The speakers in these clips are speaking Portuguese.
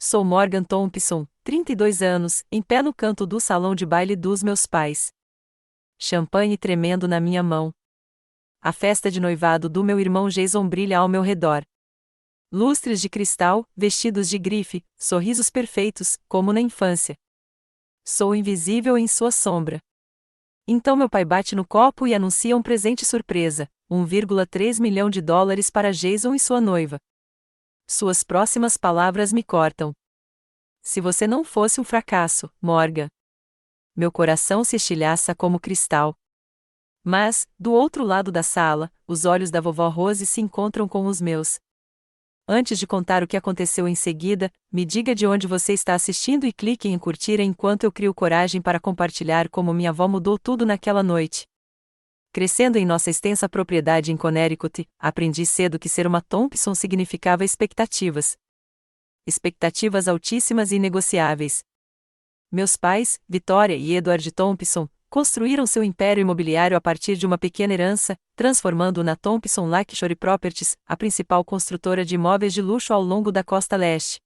Sou Morgan Thompson, 32 anos, em pé no canto do salão de baile dos meus pais. Champanhe tremendo na minha mão. A festa de noivado do meu irmão Jason brilha ao meu redor. Lustres de cristal, vestidos de grife, sorrisos perfeitos, como na infância. Sou invisível em sua sombra. Então meu pai bate no copo e anuncia um presente surpresa, 1,3 milhão de dólares para Jason e sua noiva. Suas próximas palavras me cortam. Se você não fosse um fracasso, Morgan. Meu coração se estilhaça como cristal. Mas, do outro lado da sala, os olhos da vovó Rose se encontram com os meus. Antes de contar o que aconteceu em seguida, me diga de onde você está assistindo e clique em curtir enquanto eu crio coragem para compartilhar como minha avó mudou tudo naquela noite. Crescendo em nossa extensa propriedade em Connecticut, aprendi cedo que ser uma Thompson significava expectativas. Expectativas altíssimas e inegociáveis. Meus pais, Victoria e Edward Thompson, construíram seu império imobiliário a partir de uma pequena herança, transformando-o na Thompson Lakeshore Properties, a principal construtora de imóveis de luxo ao longo da costa leste.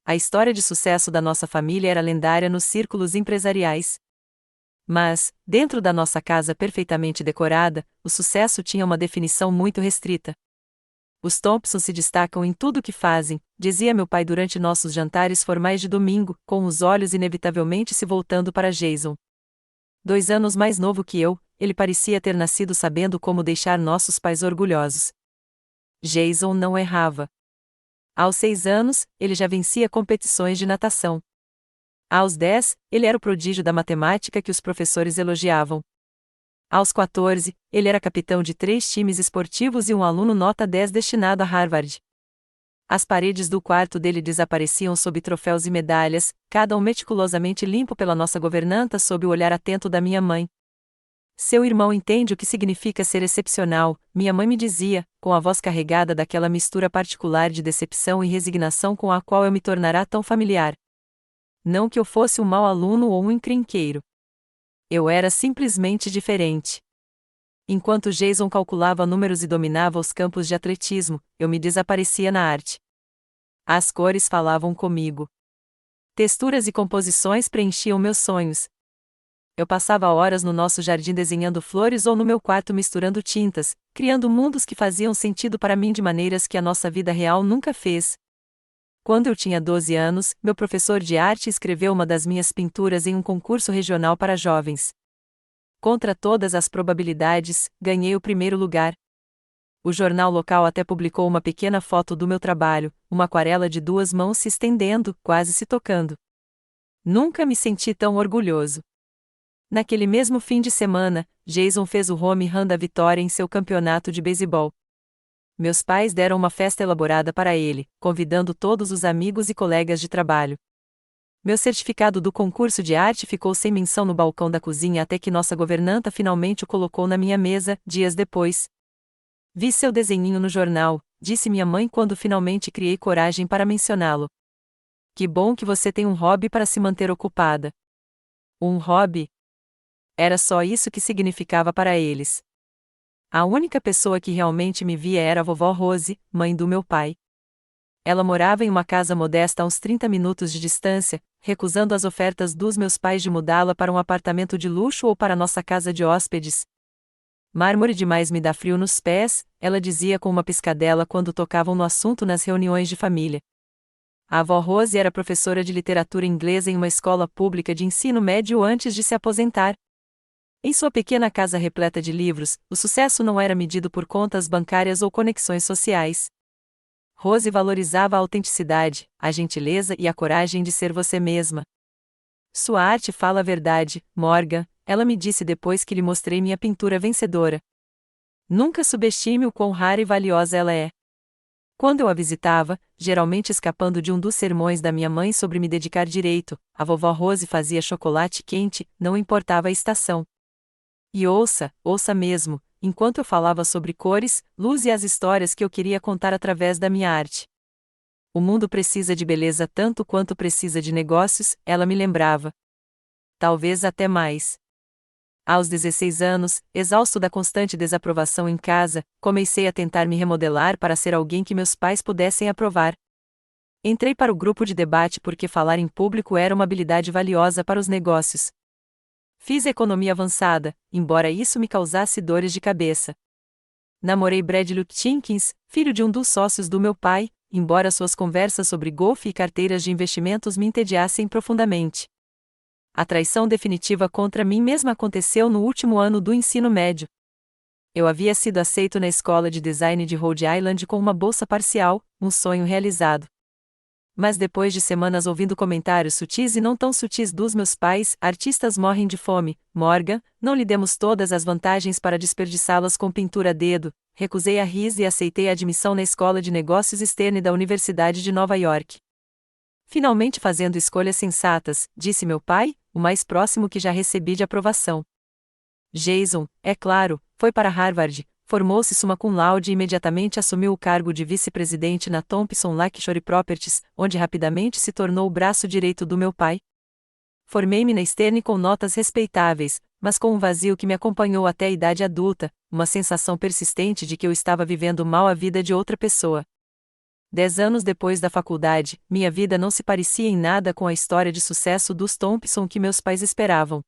A história de sucesso da nossa família era lendária nos círculos empresariais. Mas, dentro da nossa casa perfeitamente decorada, o sucesso tinha uma definição muito restrita. Os Thompson se destacam em tudo o que fazem, dizia meu pai durante nossos jantares formais de domingo, com os olhos inevitavelmente se voltando para Jason. 2 anos mais novo que eu, ele parecia ter nascido sabendo como deixar nossos pais orgulhosos. Jason não errava. Aos 6 anos, ele já vencia competições de natação. Aos 10, ele era o prodígio da matemática que os professores elogiavam. Aos 14, ele era capitão de 3 times esportivos e um aluno nota 10 destinado a Harvard. As paredes do quarto dele desapareciam sob troféus e medalhas, cada um meticulosamente limpo pela nossa governanta sob o olhar atento da minha mãe. Seu irmão entende o que significa ser excepcional, minha mãe me dizia, com a voz carregada daquela mistura particular de decepção e resignação com a qual eu me tornará tão familiar. Não que eu fosse um mau aluno ou um encrenqueiro. Eu era simplesmente diferente. Enquanto Jason calculava números e dominava os campos de atletismo, eu me desaparecia na arte. As cores falavam comigo. Texturas e composições preenchiam meus sonhos. Eu passava horas no nosso jardim desenhando flores ou no meu quarto misturando tintas, criando mundos que faziam sentido para mim de maneiras que a nossa vida real nunca fez. Quando eu tinha 12 anos, meu professor de arte escreveu uma das minhas pinturas em um concurso regional para jovens. Contra todas as probabilidades, ganhei o primeiro lugar. O jornal local até publicou uma pequena foto do meu trabalho, uma aquarela de 2 mãos se estendendo, quase se tocando. Nunca me senti tão orgulhoso. Naquele mesmo fim de semana, Jason fez o home run da vitória em seu campeonato de beisebol. Meus pais deram uma festa elaborada para ele, convidando todos os amigos e colegas de trabalho. Meu certificado do concurso de arte ficou sem menção no balcão da cozinha até que nossa governanta finalmente o colocou na minha mesa, dias depois. Vi seu desenhinho no jornal, disse minha mãe quando finalmente criei coragem para mencioná-lo. Que bom que você tem um hobby para se manter ocupada. Um hobby? Era só isso que significava para eles. A única pessoa que realmente me via era a vovó Rose, mãe do meu pai. Ela morava em uma casa modesta a uns 30 minutos de distância, recusando as ofertas dos meus pais de mudá-la para um apartamento de luxo ou para nossa casa de hóspedes. Mármore demais me dá frio nos pés, ela dizia com uma piscadela quando tocavam no assunto nas reuniões de família. A avó Rose era professora de literatura inglesa em uma escola pública de ensino médio antes de se aposentar. Em sua pequena casa repleta de livros, o sucesso não era medido por contas bancárias ou conexões sociais. Rose valorizava a autenticidade, a gentileza e a coragem de ser você mesma. Sua arte fala a verdade, Morgan, ela me disse depois que lhe mostrei minha pintura vencedora. Nunca subestime o quão rara e valiosa ela é. Quando eu a visitava, geralmente escapando de um dos sermões da minha mãe sobre me dedicar direito, a vovó Rose fazia chocolate quente, não importava a estação. E ouça mesmo, enquanto eu falava sobre cores, luz e as histórias que eu queria contar através da minha arte. O mundo precisa de beleza tanto quanto precisa de negócios, ela me lembrava. Talvez até mais. Aos 16 anos, exausto da constante desaprovação em casa, comecei a tentar me remodelar para ser alguém que meus pais pudessem aprovar. Entrei para o grupo de debate porque falar em público era uma habilidade valiosa para os negócios. Fiz economia avançada, embora isso me causasse dores de cabeça. Namorei Bradley Jenkins, filho de um dos sócios do meu pai, embora suas conversas sobre golfe e carteiras de investimentos me entediassem profundamente. A traição definitiva contra mim mesma aconteceu no último ano do ensino médio. Eu havia sido aceito na escola de design de Rhode Island com uma bolsa parcial, um sonho realizado. Mas depois de semanas ouvindo comentários sutis e não tão sutis dos meus pais, artistas morrem de fome, Morgan, não lhe demos todas as vantagens para desperdiçá-las com pintura a dedo, recusei a RIS e aceitei a admissão na Escola de Negócios Stern da Universidade de Nova York. Finalmente fazendo escolhas sensatas, disse meu pai, o mais próximo que já recebi de aprovação. Jason, é claro, foi para Harvard, formou-se summa cum laude e imediatamente assumiu o cargo de vice-presidente na Thompson Lakeshore Properties, onde rapidamente se tornou o braço direito do meu pai. Formei-me na Stern com notas respeitáveis, mas com um vazio que me acompanhou até a idade adulta, uma sensação persistente de que eu estava vivendo mal a vida de outra pessoa. 10 anos depois da faculdade, minha vida não se parecia em nada com a história de sucesso dos Thompson que meus pais esperavam.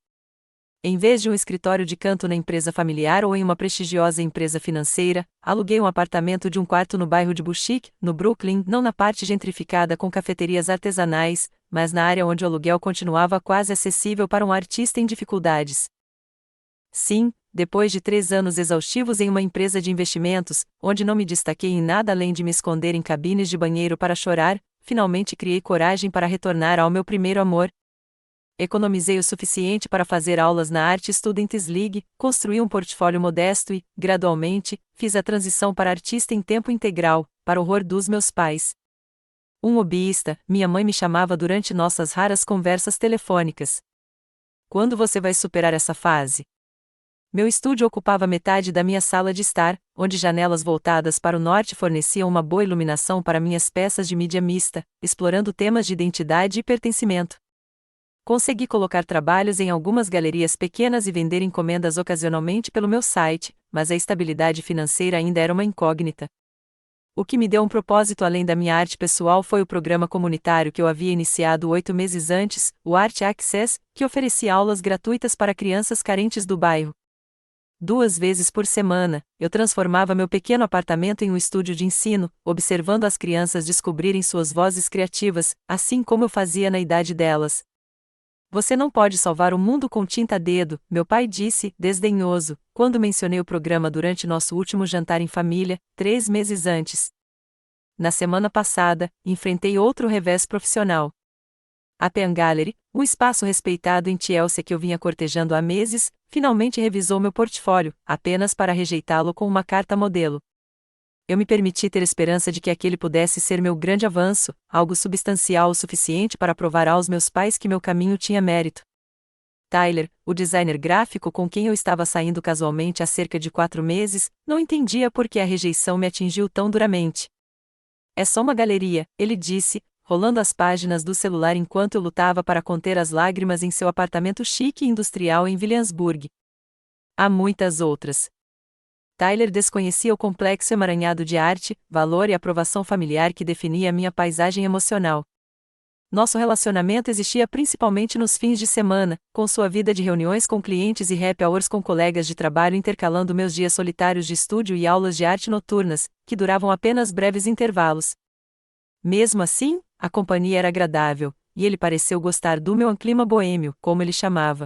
Em vez de um escritório de canto na empresa familiar ou em uma prestigiosa empresa financeira, aluguei um apartamento de um quarto no bairro de Bushwick, no Brooklyn, não na parte gentrificada com cafeterias artesanais, mas na área onde o aluguel continuava quase acessível para um artista em dificuldades. Sim, depois de 3 anos exaustivos em uma empresa de investimentos, onde não me destaquei em nada além de me esconder em cabines de banheiro para chorar, finalmente criei coragem para retornar ao meu primeiro amor. Economizei o suficiente para fazer aulas na Art Students League, construí um portfólio modesto e, gradualmente, fiz a transição para artista em tempo integral, para o horror dos meus pais. Um hobbyista, minha mãe me chamava durante nossas raras conversas telefônicas. Quando você vai superar essa fase? Meu estúdio ocupava metade da minha sala de estar, onde janelas voltadas para o norte forneciam uma boa iluminação para minhas peças de mídia mista, explorando temas de identidade e pertencimento. Consegui colocar trabalhos em algumas galerias pequenas e vender encomendas ocasionalmente pelo meu site, mas a estabilidade financeira ainda era uma incógnita. O que me deu um propósito além da minha arte pessoal foi o programa comunitário que eu havia iniciado 8 meses antes, o Art Access, que oferecia aulas gratuitas para crianças carentes do bairro. 2 vezes por semana, eu transformava meu pequeno apartamento em um estúdio de ensino, observando as crianças descobrirem suas vozes criativas, assim como eu fazia na idade delas. Você não pode salvar o mundo com tinta a dedo, meu pai disse, desdenhoso, quando mencionei o programa durante nosso último jantar em família, 3 meses antes. Na semana passada, enfrentei outro revés profissional. A Penn Gallery, um espaço respeitado em Chelsea que eu vinha cortejando há meses, finalmente revisou meu portfólio, apenas para rejeitá-lo com uma carta modelo. Eu me permiti ter esperança de que aquele pudesse ser meu grande avanço, algo substancial o suficiente para provar aos meus pais que meu caminho tinha mérito. Tyler, o designer gráfico com quem eu estava saindo casualmente há cerca de 4 meses, não entendia por que a rejeição me atingiu tão duramente. É só uma galeria, ele disse, rolando as páginas do celular enquanto eu lutava para conter as lágrimas em seu apartamento chique e industrial em Williamsburg. Há muitas outras. Tyler desconhecia o complexo emaranhado de arte, valor e aprovação familiar que definia minha paisagem emocional. Nosso relacionamento existia principalmente nos fins de semana, com sua vida de reuniões com clientes e happy hours com colegas de trabalho intercalando meus dias solitários de estúdio e aulas de arte noturnas, que duravam apenas breves intervalos. Mesmo assim, a companhia era agradável, e ele pareceu gostar do meu clima boêmio, como ele chamava.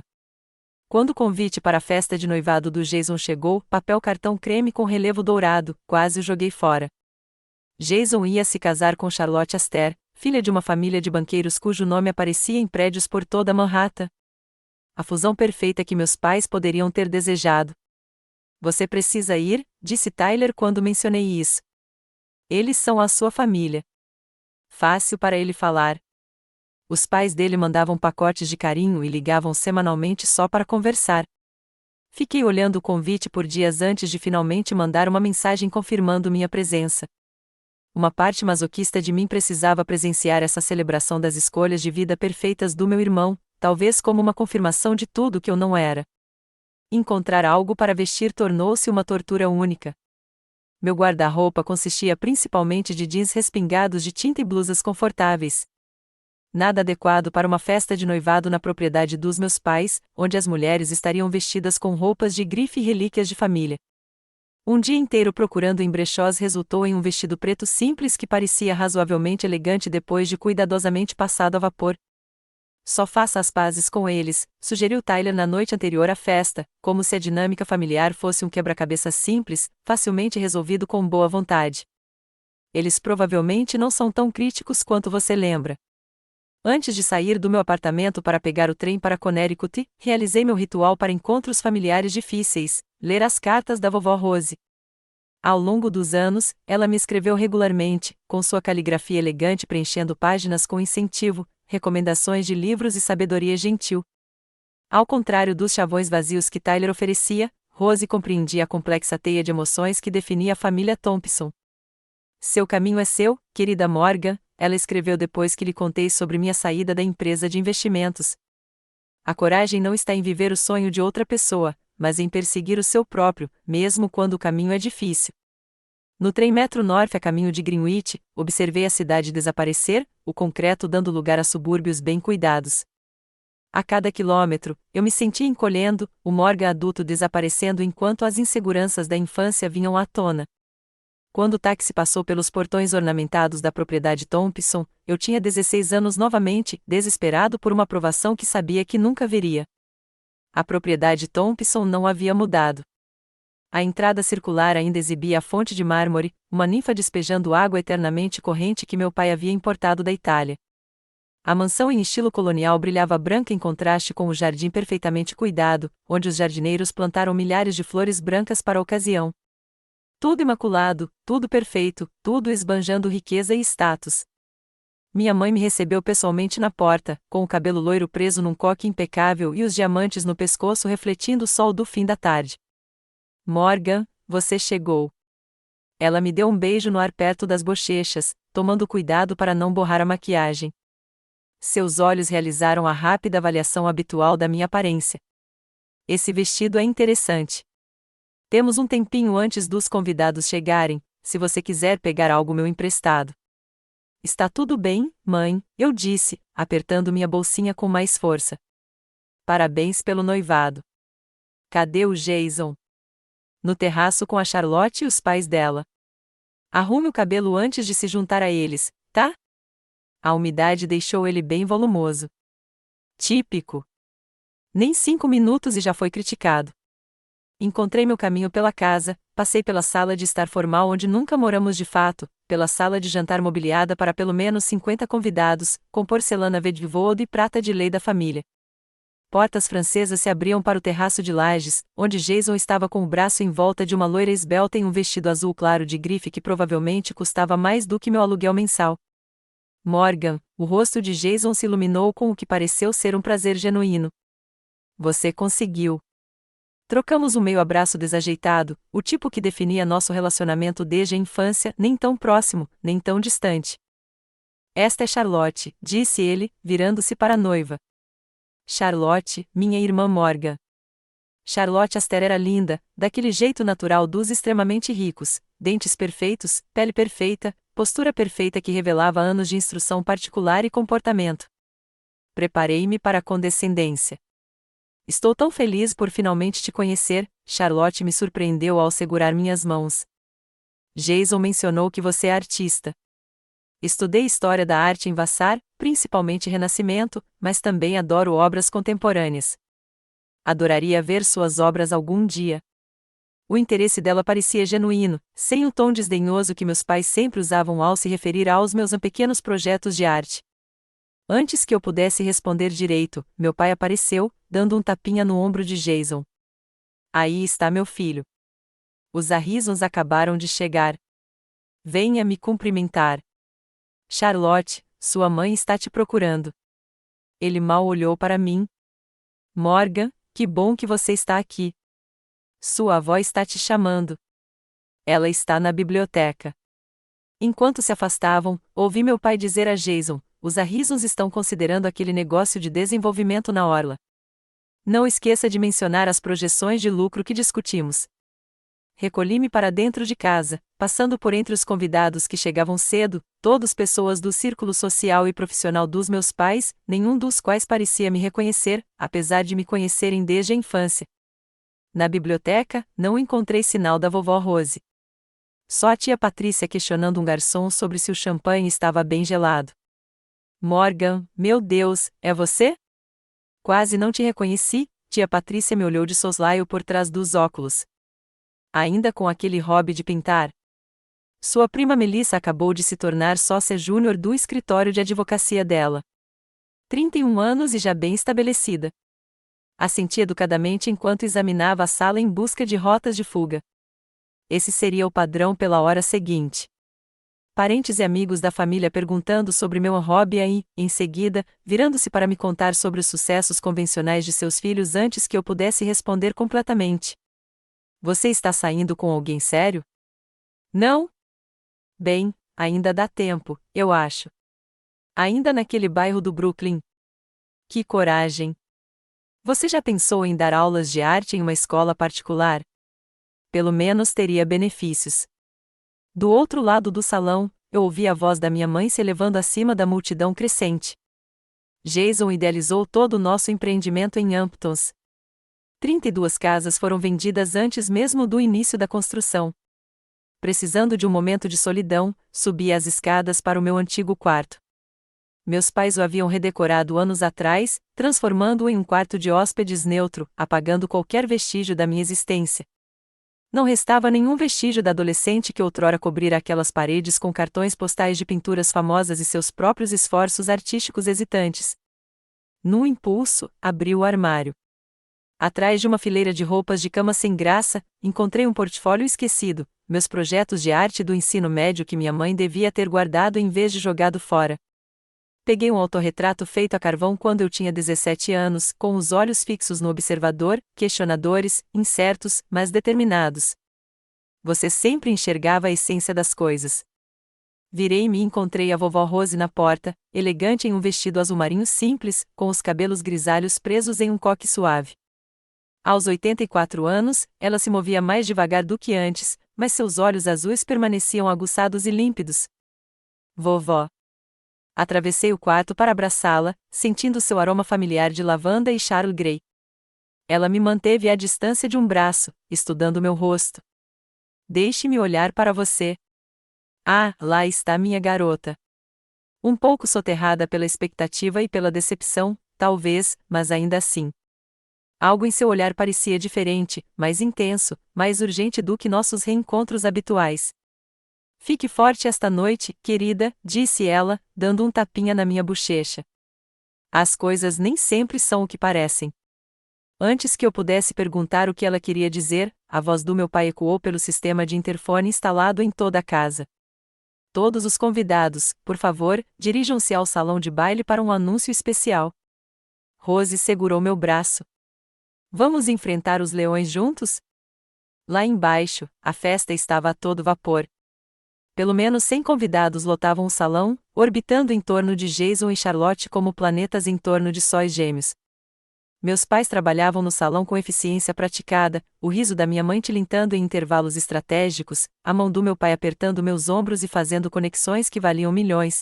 Quando o convite para a festa de noivado do Jason chegou, papel cartão creme com relevo dourado, quase o joguei fora. Jason ia se casar com Charlotte Aster, filha de uma família de banqueiros cujo nome aparecia em prédios por toda Manhattan. A fusão perfeita que meus pais poderiam ter desejado. Você precisa ir, disse Tyler quando mencionei isso. Eles são a sua família. Fácil para ele falar. Os pais dele mandavam pacotes de carinho e ligavam semanalmente só para conversar. Fiquei olhando o convite por dias antes de finalmente mandar uma mensagem confirmando minha presença. Uma parte masoquista de mim precisava presenciar essa celebração das escolhas de vida perfeitas do meu irmão, talvez como uma confirmação de tudo que eu não era. Encontrar algo para vestir tornou-se uma tortura única. Meu guarda-roupa consistia principalmente de jeans respingados de tinta e blusas confortáveis. Nada adequado para uma festa de noivado na propriedade dos meus pais, onde as mulheres estariam vestidas com roupas de grife e relíquias de família. Um dia inteiro procurando em brechós resultou em um vestido preto simples que parecia razoavelmente elegante depois de cuidadosamente passado a vapor. Só faça as pazes com eles, sugeriu Tyler na noite anterior à festa, como se a dinâmica familiar fosse um quebra-cabeça simples, facilmente resolvido com boa vontade. Eles provavelmente não são tão críticos quanto você lembra. Antes de sair do meu apartamento para pegar o trem para Connecticut, realizei meu ritual para encontros familiares difíceis, ler as cartas da vovó Rose. Ao longo dos anos, ela me escreveu regularmente, com sua caligrafia elegante preenchendo páginas com incentivo, recomendações de livros e sabedoria gentil. Ao contrário dos chavões vazios que Tyler oferecia, Rose compreendia a complexa teia de emoções que definia a família Thompson. Seu caminho é seu, querida Morgan, ela escreveu depois que lhe contei sobre minha saída da empresa de investimentos. A coragem não está em viver o sonho de outra pessoa, mas em perseguir o seu próprio, mesmo quando o caminho é difícil. No trem Metro North a caminho de Greenwich, observei a cidade desaparecer, o concreto dando lugar a subúrbios bem cuidados. A cada quilômetro, eu me sentia encolhendo, o Morgan adulto desaparecendo enquanto as inseguranças da infância vinham à tona. Quando o táxi passou pelos portões ornamentados da propriedade Thompson, eu tinha 16 anos novamente, desesperado por uma aprovação que sabia que nunca veria. A propriedade Thompson não havia mudado. A entrada circular ainda exibia a fonte de mármore, uma ninfa despejando água eternamente corrente que meu pai havia importado da Itália. A mansão em estilo colonial brilhava branca em contraste com o jardim perfeitamente cuidado, onde os jardineiros plantaram milhares de flores brancas para a ocasião. Tudo imaculado, tudo perfeito, tudo esbanjando riqueza e status. Minha mãe me recebeu pessoalmente na porta, com o cabelo loiro preso num coque impecável e os diamantes no pescoço refletindo o sol do fim da tarde. Morgan, você chegou. Ela me deu um beijo no ar perto das bochechas, tomando cuidado para não borrar a maquiagem. Seus olhos realizaram a rápida avaliação habitual da minha aparência. Esse vestido é interessante. Temos um tempinho antes dos convidados chegarem, se você quiser pegar algo meu emprestado. Está tudo bem, mãe, eu disse, apertando minha bolsinha com mais força. Parabéns pelo noivado. Cadê o Jason? No terraço com a Charlotte e os pais dela. Arrume o cabelo antes de se juntar a eles, tá? A umidade deixou ele bem volumoso. Típico. Nem 5 minutos e já foi criticado. Encontrei meu caminho pela casa, passei pela sala de estar formal onde nunca moramos de fato, pela sala de jantar mobiliada para pelo menos 50 convidados, com porcelana Vedvold e prata de lei da família. Portas francesas se abriam para o terraço de lajes, onde Jason estava com o braço em volta de uma loira esbelta em um vestido azul claro de grife que provavelmente custava mais do que meu aluguel mensal. Morgan, o rosto de Jason se iluminou com o que pareceu ser um prazer genuíno. Você conseguiu. Trocamos um meio abraço desajeitado, o tipo que definia nosso relacionamento desde a infância, nem tão próximo, nem tão distante. Esta é Charlotte, disse ele, virando-se para a noiva. Charlotte, minha irmã Morgan. Charlotte Aster era linda, daquele jeito natural dos extremamente ricos, dentes perfeitos, pele perfeita, postura perfeita que revelava anos de instrução particular e comportamento. Preparei-me para a condescendência. Estou tão feliz por finalmente te conhecer, Charlotte me surpreendeu ao segurar minhas mãos. Jason mencionou que você é artista. Estudei História da Arte em Vassar, principalmente Renascimento, mas também adoro obras contemporâneas. Adoraria ver suas obras algum dia. O interesse dela parecia genuíno, sem o tom desdenhoso que meus pais sempre usavam ao se referir aos meus pequenos projetos de arte. Antes que eu pudesse responder direito, meu pai apareceu, dando um tapinha no ombro de Jason. Aí está meu filho. Os Harrisons acabaram de chegar. Venha me cumprimentar. Charlotte, sua mãe está te procurando. Ele mal olhou para mim. Morgan, que bom que você está aqui. Sua avó está te chamando. Ela está na biblioteca. Enquanto se afastavam, ouvi meu pai dizer a Jason: os Harrisons estão considerando aquele negócio de desenvolvimento na orla. Não esqueça de mencionar as projeções de lucro que discutimos. recolhi-me para dentro de casa, passando por entre os convidados que chegavam cedo, todos pessoas do círculo social e profissional dos meus pais, nenhum dos quais parecia me reconhecer, apesar de me conhecerem desde a infância. Na biblioteca, não encontrei sinal da vovó Rose. Só a tia Patrícia questionando um garçom sobre se o champanhe estava bem gelado. Morgan, meu Deus, é você? Quase não te reconheci, tia Patrícia me olhou de soslaio por trás dos óculos. Ainda com aquele hobby de pintar. Sua prima Melissa acabou de se tornar sócia júnior do escritório de advocacia dela. 31 anos e já bem estabelecida. Assenti educadamente enquanto examinava a sala em busca de rotas de fuga. Esse seria o padrão pela hora seguinte. Parentes e amigos da família perguntando sobre meu hobby e, em seguida, virando-se para me contar sobre os sucessos convencionais de seus filhos antes que eu pudesse responder completamente. Você está saindo com alguém sério? Não? Bem, ainda dá tempo, eu acho. Ainda naquele bairro do Brooklyn. Que coragem! Você já pensou em dar aulas de arte em uma escola particular? Pelo menos teria benefícios. Do outro lado do salão, eu ouvi a voz da minha mãe se elevando acima da multidão crescente. Jason idealizou todo o nosso empreendimento em Hamptons. 32 casas foram vendidas antes mesmo do início da construção. Precisando de um momento de solidão, subi as escadas para o meu antigo quarto. Meus pais o haviam redecorado anos atrás, transformando-o em um quarto de hóspedes neutro, apagando qualquer vestígio da minha existência. Não restava nenhum vestígio da adolescente que outrora cobrira aquelas paredes com cartões postais de pinturas famosas e seus próprios esforços artísticos hesitantes. Num impulso, abri o armário. Atrás de uma fileira de roupas de cama sem graça, encontrei um portfólio esquecido, meus projetos de arte do ensino médio que minha mãe devia ter guardado em vez de jogado fora. Peguei um autorretrato feito a carvão quando eu tinha 17 anos, com os olhos fixos no observador, questionadores, incertos, mas determinados. Você sempre enxergava a essência das coisas. Virei-me e encontrei a vovó Rose na porta, elegante em um vestido azul marinho simples, com os cabelos grisalhos presos em um coque suave. Aos 84 anos, ela se movia mais devagar do que antes, mas seus olhos azuis permaneciam aguçados e límpidos. Vovó. Atravessei o quarto para abraçá-la, sentindo seu aroma familiar de lavanda e Charles Grey. Ela me manteve à distância de um braço, estudando meu rosto. Deixe-me olhar para você. Ah, lá está minha garota. Um pouco soterrada pela expectativa e pela decepção, talvez, mas ainda assim. Algo em seu olhar parecia diferente, mais intenso, mais urgente do que nossos reencontros habituais. Fique forte esta noite, querida, disse ela, dando um tapinha na minha bochecha. As coisas nem sempre são o que parecem. Antes que eu pudesse perguntar o que ela queria dizer, a voz do meu pai ecoou pelo sistema de interfone instalado em toda a casa. Todos os convidados, por favor, dirijam-se ao salão de baile para um anúncio especial. Rose segurou meu braço. Vamos enfrentar os leões juntos? Lá embaixo, a festa estava a todo vapor. Pelo menos 100 convidados lotavam o salão, orbitando em torno de Jason e Charlotte como planetas em torno de sóis gêmeos. Meus pais trabalhavam no salão com eficiência praticada, o riso da minha mãe tilintando em intervalos estratégicos, a mão do meu pai apertando meus ombros e fazendo conexões que valiam milhões.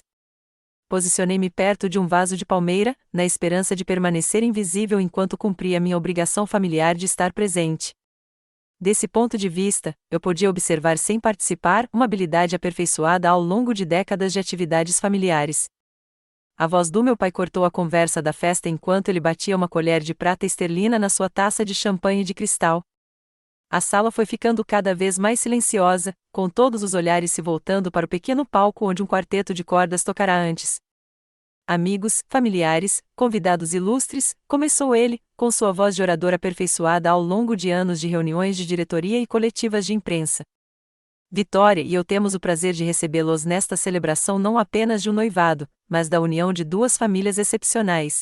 Posicionei-me perto de um vaso de palmeira, na esperança de permanecer invisível enquanto cumpria minha obrigação familiar de estar presente. Desse ponto de vista, eu podia observar sem participar uma habilidade aperfeiçoada ao longo de décadas de atividades familiares. A voz do meu pai cortou a conversa da festa enquanto ele batia uma colher de prata esterlina na sua taça de champanhe de cristal. A sala foi ficando cada vez mais silenciosa, com todos os olhares se voltando para o pequeno palco onde um quarteto de cordas tocará antes. Amigos, familiares, convidados ilustres, começou ele, com sua voz de orador aperfeiçoada ao longo de anos de reuniões de diretoria e coletivas de imprensa. Vitória e eu temos o prazer de recebê-los nesta celebração não apenas de um noivado, mas da união de duas famílias excepcionais.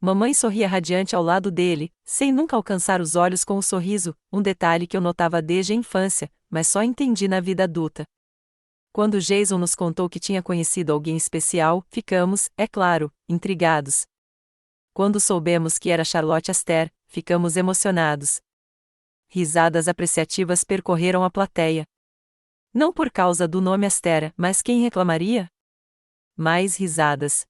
Mamãe sorria radiante ao lado dele, sem nunca alcançar os olhos com o sorriso, um detalhe que eu notava desde a infância, mas só entendi na vida adulta. Quando Jason nos contou que tinha conhecido alguém especial, ficamos, é claro, intrigados. Quando soubemos que era Charlotte Aster, ficamos emocionados. Risadas apreciativas percorreram a plateia. Não por causa do nome Aster, mas quem reclamaria? Mais risadas.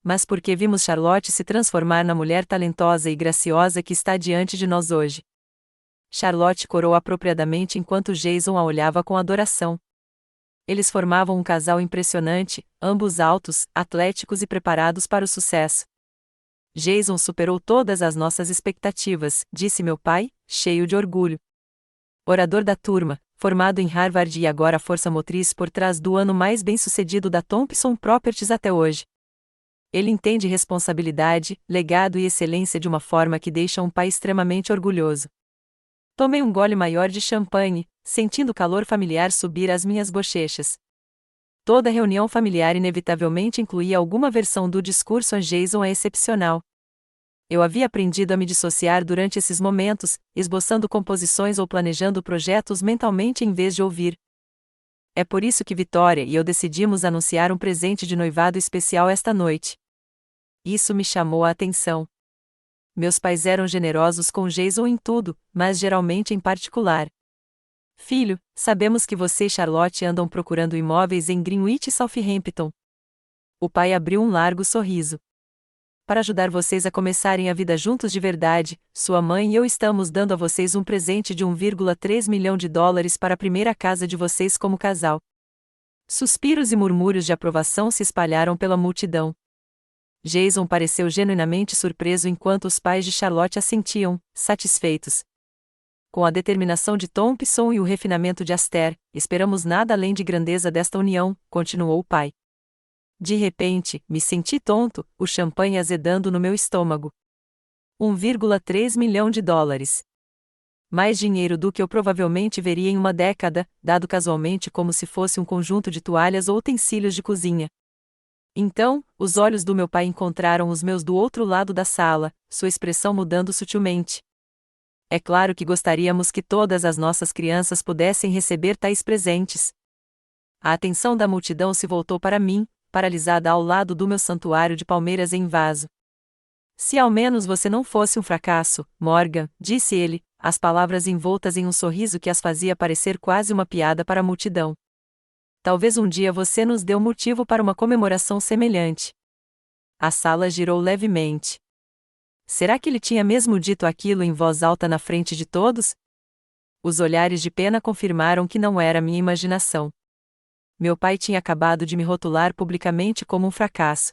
Mas porque vimos Charlotte se transformar na mulher talentosa e graciosa que está diante de nós hoje. Charlotte corou apropriadamente enquanto Jason a olhava com adoração. Eles formavam um casal impressionante, ambos altos, atléticos e preparados para o sucesso. Jason superou todas as nossas expectativas, disse meu pai, cheio de orgulho. Orador da turma, formado em Harvard e agora a força motriz por trás do ano mais bem-sucedido da Thompson Properties até hoje. Ele entende responsabilidade, legado e excelência de uma forma que deixa um pai extremamente orgulhoso. Tomei um gole maior de champanhe, sentindo o calor familiar subir às minhas bochechas. Toda reunião familiar inevitavelmente incluía alguma versão do discurso a Jason é excepcional. Eu havia aprendido a me dissociar durante esses momentos, esboçando composições ou planejando projetos mentalmente em vez de ouvir. É por isso que Vitória e eu decidimos anunciar um presente de noivado especial esta noite. Isso me chamou a atenção. Meus pais eram generosos com Jason em tudo, mas geralmente em particular. Filho, sabemos que você e Charlotte andam procurando imóveis em Greenwich e Southampton. O pai abriu um largo sorriso. Para ajudar vocês a começarem a vida juntos de verdade, sua mãe e eu estamos dando a vocês um presente de $1,3 milhão para a primeira casa de vocês como casal. Suspiros e murmúrios de aprovação se espalharam pela multidão. Jason pareceu genuinamente surpreso enquanto os pais de Charlotte assentiam, satisfeitos. Com a determinação de Thompson e o refinamento de Aster, esperamos nada além de grandeza desta união, continuou o pai. De repente, me senti tonto, o champanhe azedando no meu estômago. $1,3 milhão. Mais dinheiro do que eu provavelmente veria em uma década, dado casualmente como se fosse um conjunto de toalhas ou utensílios de cozinha. Então, os olhos do meu pai encontraram os meus do outro lado da sala, sua expressão mudando sutilmente. É claro que gostaríamos que todas as nossas crianças pudessem receber tais presentes. A atenção da multidão se voltou para mim, paralisada ao lado do meu santuário de palmeiras em vaso. Se ao menos você não fosse um fracasso, Morgan, disse ele, as palavras envoltas em um sorriso que as fazia parecer quase uma piada para a multidão. Talvez um dia você nos dê um motivo para uma comemoração semelhante. A sala girou levemente. Será que ele tinha mesmo dito aquilo em voz alta na frente de todos? Os olhares de pena confirmaram que não era minha imaginação. Meu pai tinha acabado de me rotular publicamente como um fracasso.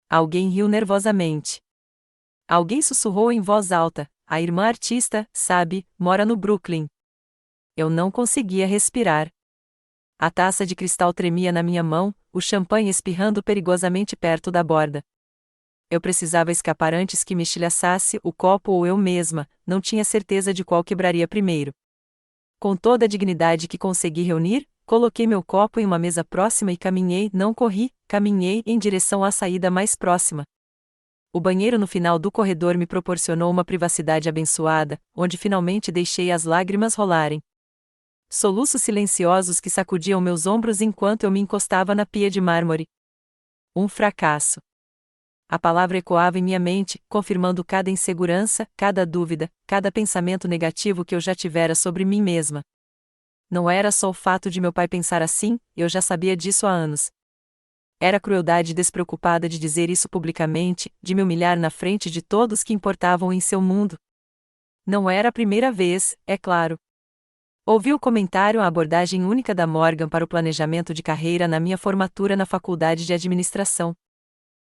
Alguém riu nervosamente. Alguém sussurrou em voz alta, a irmã artista, sabe, mora no Brooklyn. Eu não conseguia respirar. A taça de cristal tremia na minha mão, o champanhe espirrando perigosamente perto da borda. Eu precisava escapar antes que me estilhaçasse o copo ou eu mesma, não tinha certeza de qual quebraria primeiro. Com toda a dignidade que consegui reunir, coloquei meu copo em uma mesa próxima e caminhei, não corri, caminhei em direção à saída mais próxima. O banheiro no final do corredor me proporcionou uma privacidade abençoada, onde finalmente deixei as lágrimas rolarem. Soluços silenciosos que sacudiam meus ombros enquanto eu me encostava na pia de mármore. Um fracasso. A palavra ecoava em minha mente, confirmando cada insegurança, cada dúvida, cada pensamento negativo que eu já tivera sobre mim mesma. Não era só o fato de meu pai pensar assim, eu já sabia disso há anos. Era a crueldade despreocupada de dizer isso publicamente, de me humilhar na frente de todos que importavam em seu mundo. Não era a primeira vez, é claro. Ouvi o comentário à abordagem única da Morgan para o planejamento de carreira na minha formatura na faculdade de administração.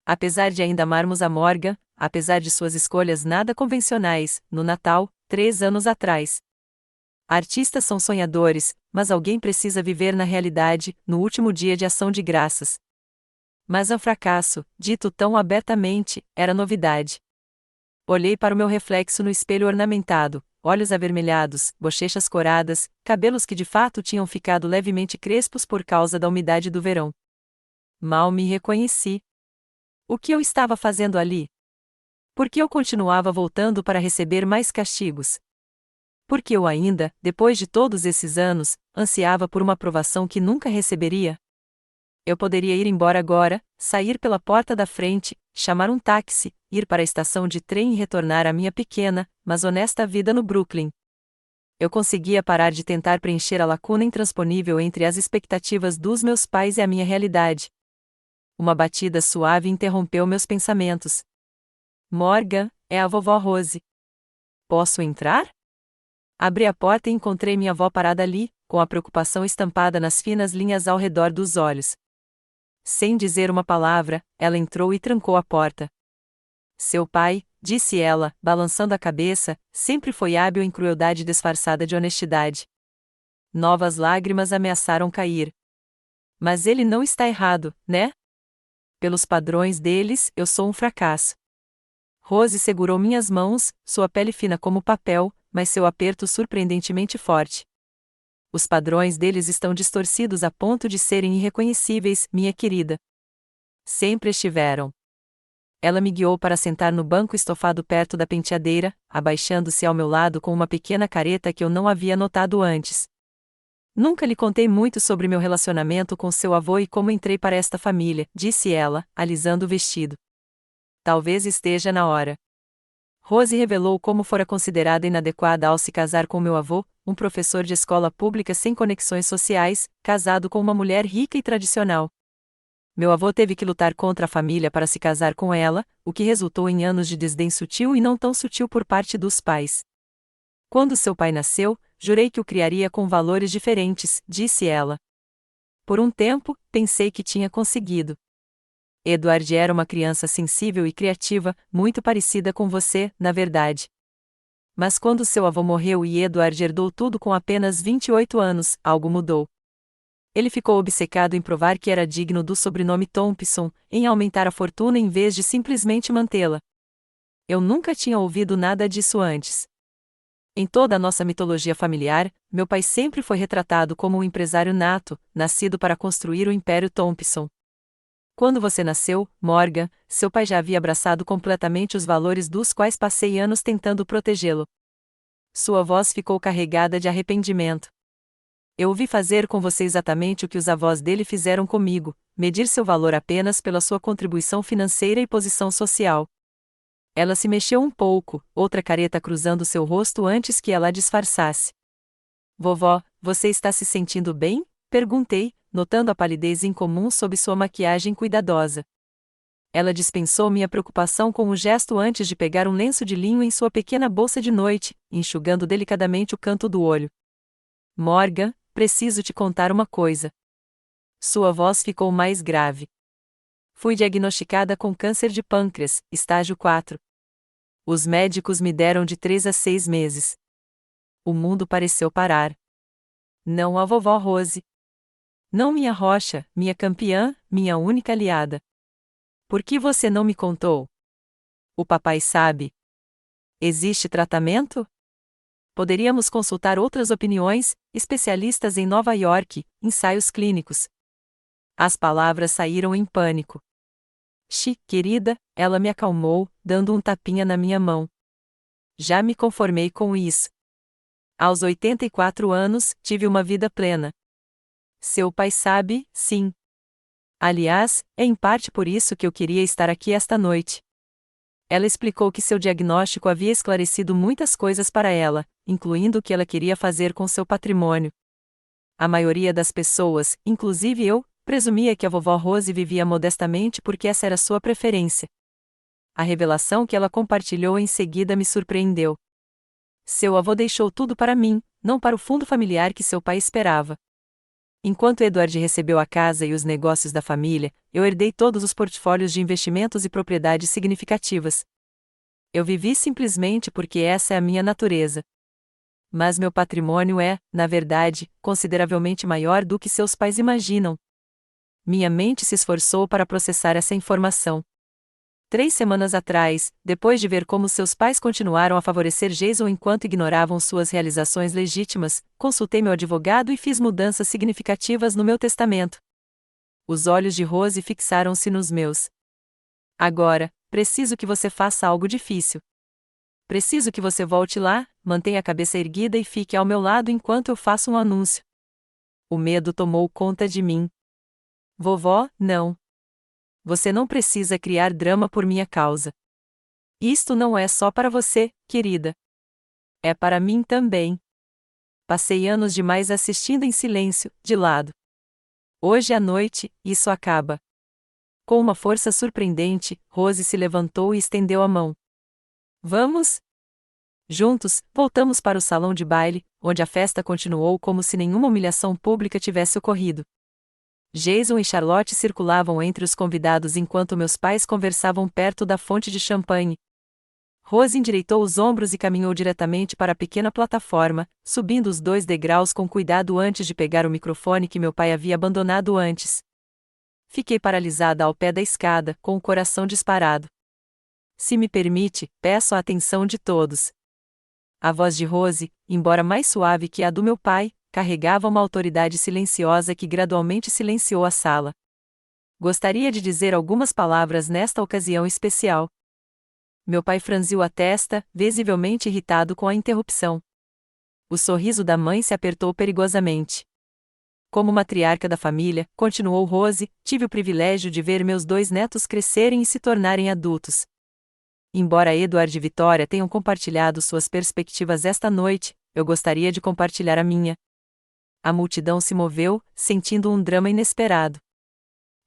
Apesar de ainda amarmos a Morgan, apesar de suas escolhas nada convencionais, no Natal, 3 anos atrás. Artistas são sonhadores, mas alguém precisa viver na realidade, no último dia de ação de graças. Mas o fracasso, dito tão abertamente, era novidade. Olhei para o meu reflexo no espelho ornamentado, olhos avermelhados, bochechas coradas, cabelos que de fato tinham ficado levemente crespos por causa da umidade do verão. Mal me reconheci. O que eu estava fazendo ali? Por que eu continuava voltando para receber mais castigos? Porque eu ainda, depois de todos esses anos, ansiava por uma aprovação que nunca receberia? Eu poderia ir embora agora, sair pela porta da frente, chamar um táxi, ir para a estação de trem e retornar à minha pequena, mas honesta vida no Brooklyn. Eu conseguia parar de tentar preencher a lacuna intransponível entre as expectativas dos meus pais e a minha realidade. Uma batida suave interrompeu meus pensamentos. Morgan, é a vovó Rose. Posso entrar? Abri a porta e encontrei minha avó parada ali, com a preocupação estampada nas finas linhas ao redor dos olhos. Sem dizer uma palavra, ela entrou e trancou a porta. Seu pai, disse ela, balançando a cabeça, sempre foi hábil em crueldade disfarçada de honestidade. Novas lágrimas ameaçaram cair. Mas ele não está errado, né? Pelos padrões deles, eu sou um fracasso. Rose segurou minhas mãos, sua pele fina como papel, mas seu aperto surpreendentemente forte. Os padrões deles estão distorcidos a ponto de serem irreconhecíveis, minha querida. Sempre estiveram. Ela me guiou para sentar no banco estofado perto da penteadeira, abaixando-se ao meu lado com uma pequena careta que eu não havia notado antes. Nunca lhe contei muito sobre meu relacionamento com seu avô e como entrei para esta família, disse ela, alisando o vestido. Talvez esteja na hora. Rose revelou como fora considerada inadequada ao se casar com meu avô, um professor de escola pública sem conexões sociais, casado com uma mulher rica e tradicional. Meu avô teve que lutar contra a família para se casar com ela, o que resultou em anos de desdém sutil e não tão sutil por parte dos pais. Quando seu pai nasceu, jurei que o criaria com valores diferentes, disse ela. Por um tempo, pensei que tinha conseguido. Edward era uma criança sensível e criativa, muito parecida com você, na verdade. Mas quando seu avô morreu e Edward herdou tudo com apenas 28 anos, algo mudou. Ele ficou obcecado em provar que era digno do sobrenome Thompson, em aumentar a fortuna em vez de simplesmente mantê-la. Eu nunca tinha ouvido nada disso antes. Em toda a nossa mitologia familiar, meu pai sempre foi retratado como um empresário nato, nascido para construir o Império Thompson. Quando você nasceu, Morgan, seu pai já havia abraçado completamente os valores dos quais passei anos tentando protegê-lo. Sua voz ficou carregada de arrependimento. Eu ouvi fazer com você exatamente o que os avós dele fizeram comigo, medir seu valor apenas pela sua contribuição financeira e posição social. Ela se mexeu um pouco, outra careta cruzando seu rosto antes que ela a disfarçasse. Vovó, você está se sentindo bem? Perguntei, notando a palidez incomum sob sua maquiagem cuidadosa. Ela dispensou minha preocupação com um gesto antes de pegar um lenço de linho em sua pequena bolsa de noite, enxugando delicadamente o canto do olho. Morgan, preciso te contar uma coisa. Sua voz ficou mais grave. Fui diagnosticada com câncer de pâncreas, estágio 4. Os médicos me deram de 3 a 6 meses. O mundo pareceu parar. Não a vovó Rose. Não minha rocha, minha campeã, minha única aliada. Por que você não me contou? O papai sabe. Existe tratamento? Poderíamos consultar outras opiniões, especialistas em Nova York, ensaios clínicos. As palavras saíram em pânico. Querida, ela me acalmou, dando um tapinha na minha mão. Já me conformei com isso. Aos 84 anos, tive uma vida plena. Seu pai sabe, sim. Aliás, é em parte por isso que eu queria estar aqui esta noite. Ela explicou que seu diagnóstico havia esclarecido muitas coisas para ela, incluindo o que ela queria fazer com seu patrimônio. A maioria das pessoas, inclusive eu, presumia que a vovó Rose vivia modestamente porque essa era sua preferência. A revelação que ela compartilhou em seguida me surpreendeu. Seu avô deixou tudo para mim, não para o fundo familiar que seu pai esperava. Enquanto Edward recebeu a casa e os negócios da família, eu herdei todos os portfólios de investimentos e propriedades significativas. Eu vivi simplesmente porque essa é a minha natureza. Mas meu patrimônio é, na verdade, consideravelmente maior do que seus pais imaginam. Minha mente se esforçou para processar essa informação. 3 semanas atrás, depois de ver como seus pais continuaram a favorecer Jason enquanto ignoravam suas realizações legítimas, consultei meu advogado e fiz mudanças significativas no meu testamento. Os olhos de Rose fixaram-se nos meus. Agora, preciso que você faça algo difícil. Preciso que você volte lá, mantenha a cabeça erguida e fique ao meu lado enquanto eu faço um anúncio. O medo tomou conta de mim. Vovó, não. Você não precisa criar drama por minha causa. Isto não é só para você, querida. É para mim também. Passei anos demais assistindo em silêncio, de lado. Hoje à noite, isso acaba. Com uma força surpreendente, Rose se levantou e estendeu a mão. Vamos? Juntos, voltamos para o salão de baile, onde a festa continuou como se nenhuma humilhação pública tivesse ocorrido. Jason e Charlotte circulavam entre os convidados enquanto meus pais conversavam perto da fonte de champanhe. Rose endireitou os ombros e caminhou diretamente para a pequena plataforma, subindo os 2 degraus com cuidado antes de pegar o microfone que meu pai havia abandonado antes. Fiquei paralisada ao pé da escada, com o coração disparado. Se me permite, peço a atenção de todos. A voz de Rose, embora mais suave que a do meu pai, carregava uma autoridade silenciosa que gradualmente silenciou a sala. Gostaria de dizer algumas palavras nesta ocasião especial. Meu pai franziu a testa, visivelmente irritado com a interrupção. O sorriso da mãe se apertou perigosamente. Como matriarca da família, continuou Rose, tive o privilégio de ver meus 2 netos crescerem e se tornarem adultos. Embora Edward e Vitória tenham compartilhado suas perspectivas esta noite, eu gostaria de compartilhar a minha. A multidão se moveu, sentindo um drama inesperado.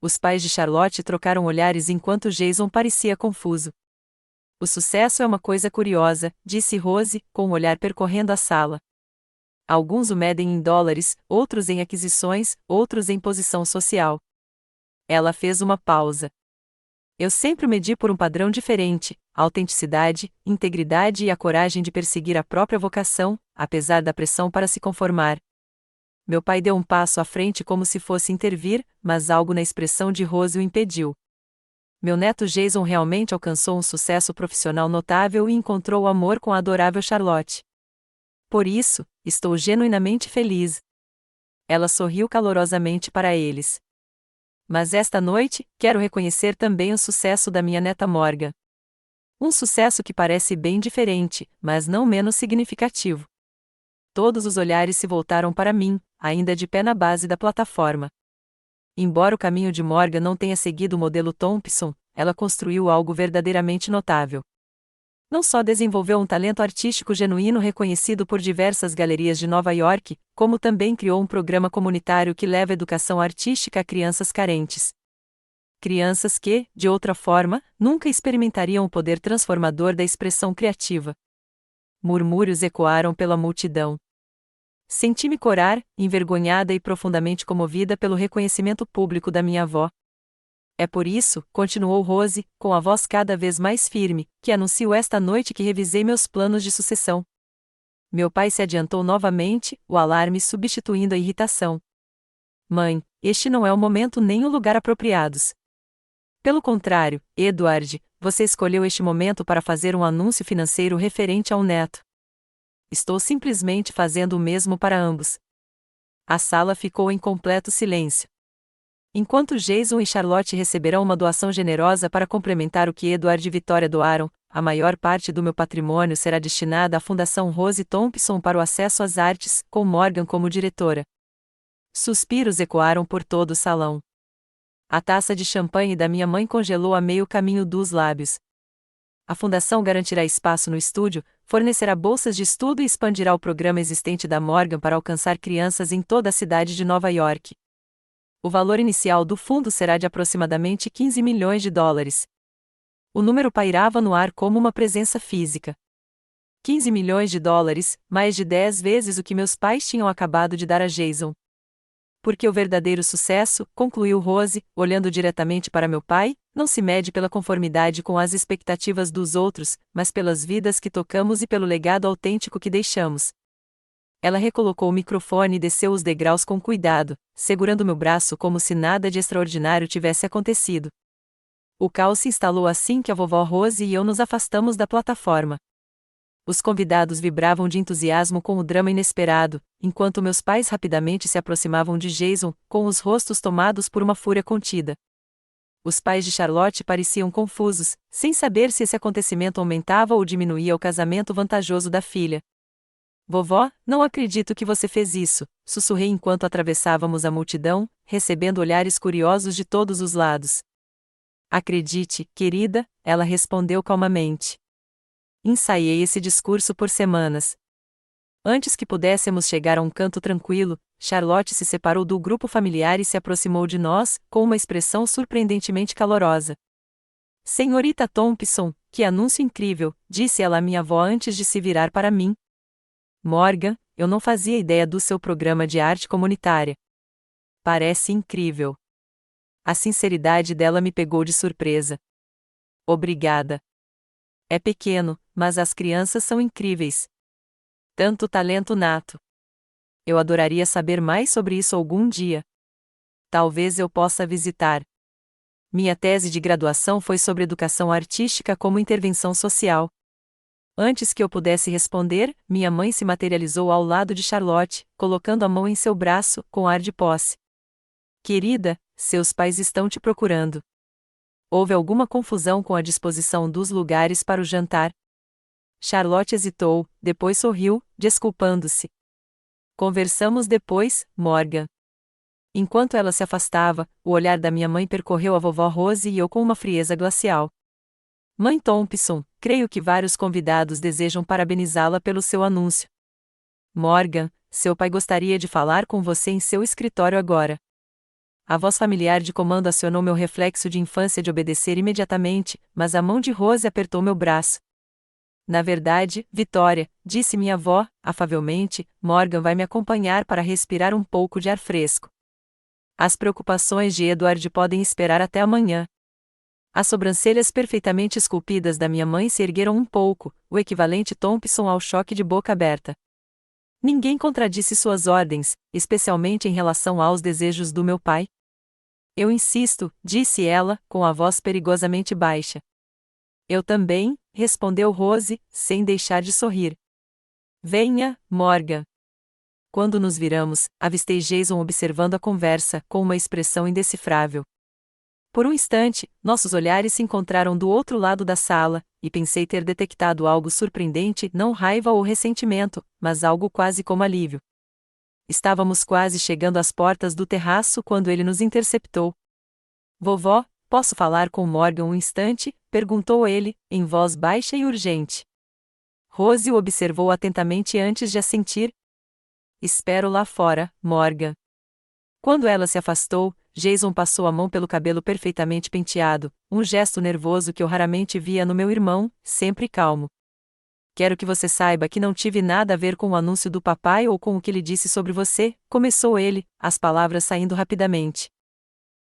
Os pais de Charlotte trocaram olhares enquanto Jason parecia confuso. O sucesso é uma coisa curiosa, disse Rose, com um olhar percorrendo a sala. Alguns o medem em dólares, outros em aquisições, outros em posição social. Ela fez uma pausa. Eu sempre medi por um padrão diferente: a autenticidade, integridade e a coragem de perseguir a própria vocação, apesar da pressão para se conformar. Meu pai deu um passo à frente como se fosse intervir, mas algo na expressão de Rose o impediu. Meu neto Jason realmente alcançou um sucesso profissional notável e encontrou o amor com a adorável Charlotte. Por isso, estou genuinamente feliz. Ela sorriu calorosamente para eles. Mas esta noite, quero reconhecer também o sucesso da minha neta Morgan. Um sucesso que parece bem diferente, mas não menos significativo. Todos os olhares se voltaram para mim, ainda de pé na base da plataforma. Embora o caminho de Morgan não tenha seguido o modelo Thompson, ela construiu algo verdadeiramente notável. Não só desenvolveu um talento artístico genuíno reconhecido por diversas galerias de Nova York, como também criou um programa comunitário que leva educação artística a crianças carentes. Crianças que, de outra forma, nunca experimentariam o poder transformador da expressão criativa. Murmúrios ecoaram pela multidão. Senti-me corar, envergonhada e profundamente comovida pelo reconhecimento público da minha avó. É por isso, continuou Rose, com a voz cada vez mais firme, que anuncio esta noite que revisei meus planos de sucessão. Meu pai se adiantou novamente, o alarme substituindo a irritação. Mãe, este não é o momento nem o lugar apropriados. Pelo contrário, Edward, você escolheu este momento para fazer um anúncio financeiro referente ao neto. Estou simplesmente fazendo o mesmo para ambos. A sala ficou em completo silêncio. Enquanto Jason e Charlotte receberão uma doação generosa para complementar o que Edward e Vitória doaram, a maior parte do meu patrimônio será destinada à Fundação Rose Thompson para o acesso às artes, com Morgan como diretora. Suspiros ecoaram por todo o salão. A taça de champanhe da minha mãe congelou a meio caminho dos lábios. A fundação garantirá espaço no estúdio, fornecerá bolsas de estudo e expandirá o programa existente da Morgan para alcançar crianças em toda a cidade de Nova York. O valor inicial do fundo será de aproximadamente 15 milhões de dólares. O número pairava no ar como uma presença física. 15 milhões de dólares, mais de 10 vezes o que meus pais tinham acabado de dar a Jason. Porque o verdadeiro sucesso, concluiu Rose, olhando diretamente para meu pai, não se mede pela conformidade com as expectativas dos outros, mas pelas vidas que tocamos e pelo legado autêntico que deixamos. Ela recolocou o microfone e desceu os degraus com cuidado, segurando meu braço como se nada de extraordinário tivesse acontecido. O caos se instalou assim que a vovó Rose e eu nos afastamos da plataforma. Os convidados vibravam de entusiasmo com o drama inesperado, enquanto meus pais rapidamente se aproximavam de Jason, com os rostos tomados por uma fúria contida. Os pais de Charlotte pareciam confusos, sem saber se esse acontecimento aumentava ou diminuía o casamento vantajoso da filha. Vovó, não acredito que você fez isso, sussurrei enquanto atravessávamos a multidão, recebendo olhares curiosos de todos os lados. Acredite, querida, ela respondeu calmamente. Ensaiei esse discurso por semanas. Antes que pudéssemos chegar a um canto tranquilo, Charlotte se separou do grupo familiar e se aproximou de nós, com uma expressão surpreendentemente calorosa. Senhorita Thompson, que anúncio incrível, disse ela à minha avó antes de se virar para mim. Morgan, eu não fazia ideia do seu programa de arte comunitária. Parece incrível. A sinceridade dela me pegou de surpresa. Obrigada. É pequeno, mas as crianças são incríveis. Tanto talento nato. Eu adoraria saber mais sobre isso algum dia. Talvez eu possa visitar. Minha tese de graduação foi sobre educação artística como intervenção social. Antes que eu pudesse responder, minha mãe se materializou ao lado de Charlotte, colocando a mão em seu braço, com ar de posse. Querida, seus pais estão te procurando. Houve alguma confusão com a disposição dos lugares para o jantar? Charlotte hesitou, depois sorriu, desculpando-se. Conversamos depois, Morgan. Enquanto ela se afastava, o olhar da minha mãe percorreu a vovó Rose e eu com uma frieza glacial. Mãe Thompson, creio que vários convidados desejam parabenizá-la pelo seu anúncio. Morgan, seu pai gostaria de falar com você em seu escritório agora. A voz familiar de comando acionou meu reflexo de infância de obedecer imediatamente, mas a mão de Rose apertou meu braço. Na verdade, Vitória, disse minha avó, afavelmente, Morgan vai me acompanhar para respirar um pouco de ar fresco. As preocupações de Edward podem esperar até amanhã. As sobrancelhas perfeitamente esculpidas da minha mãe se ergueram um pouco, o equivalente Thompson ao choque de boca aberta. Ninguém contradisse suas ordens, especialmente em relação aos desejos do meu pai. Eu insisto, disse ela, com a voz perigosamente baixa. Eu também, respondeu Rose, sem deixar de sorrir. Venha, Morgan. Quando nos viramos, avistei Jason observando a conversa, com uma expressão indecifrável. Por um instante, nossos olhares se encontraram do outro lado da sala, e pensei ter detectado algo surpreendente, não raiva ou ressentimento, mas algo quase como alívio. Estávamos quase chegando às portas do terraço quando ele nos interceptou. Vovó, posso falar com Morgan um instante? Perguntou ele, em voz baixa e urgente. Rose o observou atentamente antes de assentir. Espero lá fora, Morgan. Quando ela se afastou, Jason passou a mão pelo cabelo perfeitamente penteado, um gesto nervoso que eu raramente via no meu irmão, sempre calmo. Quero que você saiba que não tive nada a ver com o anúncio do papai ou com o que ele disse sobre você, começou ele, as palavras saindo rapidamente.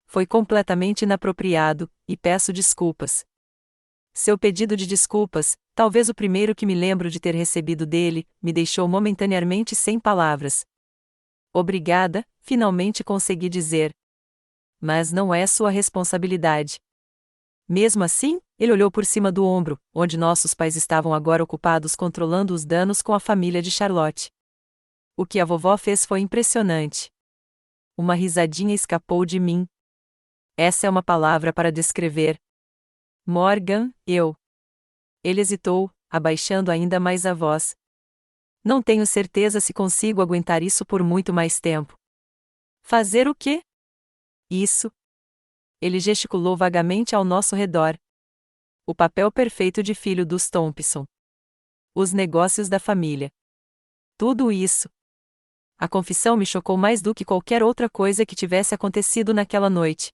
Foi completamente inapropriado, e peço desculpas. Seu pedido de desculpas, talvez o primeiro que me lembro de ter recebido dele, me deixou momentaneamente sem palavras. Obrigada, finalmente consegui dizer. Mas não é sua responsabilidade. Mesmo assim, ele olhou por cima do ombro, onde nossos pais estavam agora ocupados controlando os danos com a família de Charlotte. O que a vovó fez foi impressionante. Uma risadinha escapou de mim. Essa é uma palavra para descrever. Morgan, eu. Ele hesitou, abaixando ainda mais a voz. Não tenho certeza se consigo aguentar isso por muito mais tempo. Fazer o quê? Isso. Ele gesticulou vagamente ao nosso redor. O papel perfeito de filho dos Thompson. Os negócios da família. Tudo isso. A confissão me chocou mais do que qualquer outra coisa que tivesse acontecido naquela noite.